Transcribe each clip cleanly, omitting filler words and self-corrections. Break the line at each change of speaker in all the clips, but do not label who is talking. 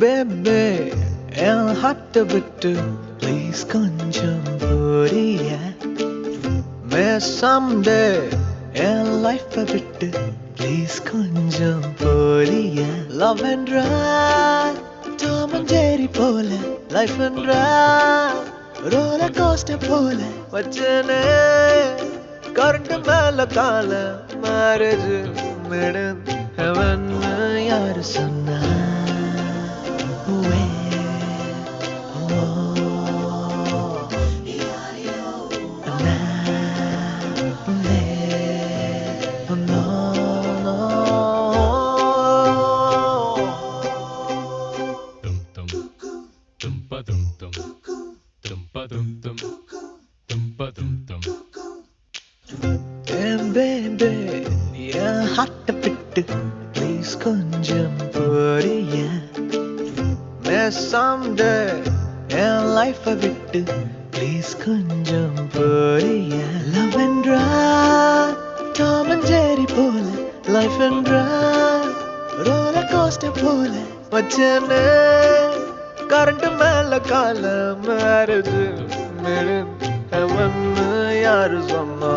Baby, என் ஹார்ட்ட விட்டு please கொஞ்சம் போறிய someday என் லைஃப்பை விட்டு ப்ளீஸ் கொஞ்சம் போறிய லவ் என்றா டாம் அண்ட் ஜெர்ரி போல லைஃப் என்றா ரோலர் கோஸ்டர் போல வச்சனே கரண்ட் மேல கால மேரேஜ் மிடன் ஹெவன் யாரு சொன்னா Baby, என் ஹார்ட்ட விட்டு ப்ளீஸ் கொஞ்சம் போறிய someday என் லைஃப்பை விட்டு ப்ளீஸ் கொஞ்சம் போறிய லவ் என்றா டாம் அண்ட் ஜெர்ரி போல லைஃப் என்றா ரோலர் கோஸ்டர் போல வச்சனே கரண்ட் மேல கால மேரேஜ் மிடன் ஹெவன் யாரு சொன்னா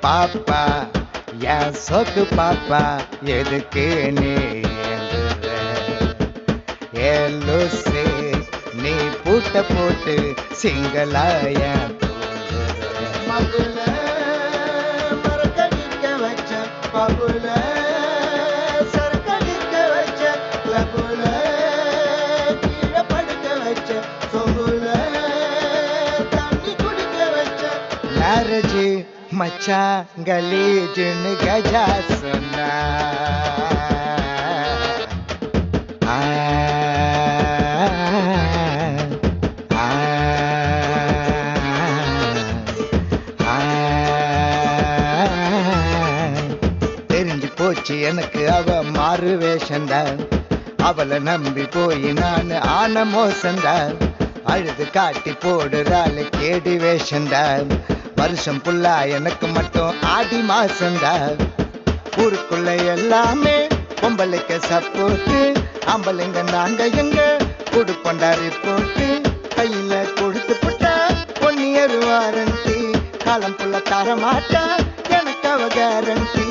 பாப்பா என் சொக்கு பாப்பா எதுக்கு நீ லூசு நீ பூட்ட போட்டு சிங்களாய மகுல மரக்கடிக்க வச்ச பகுல சரக்கடிக்க வச்ச லகுல கீழே படுக்க வச்ச சொகுல தண்ணி குடிக்க வச்ச மேரேஜ் மச்சான் கலீஜுன்னு கஜா சொன்னா தெரிஞ்சு போச்சு எனக்கு அவ மாறு வேஷந்தான் அவளை நம்பி போய் நான் ஆன மோசந்தான் அழுது காட்டி போடுறாள் கேடி வேஷந்தான் வருஷம் புல்லா எனக்கு மட்டும் ஆடி மாசந்தா ஊருக்குள்ள எல்லாமே பொம்பளைக்கு சப்போர்ட்டு ஆம்பளைங்க நாங்க எங்க கொடுப்பண்டா ரிப்போர்ட்டு கையில கொடுத்து புட்டா 1 year வாரண்டி காலம் புள்ள தர மாட்டா எனக்கு அவ கேரண்டி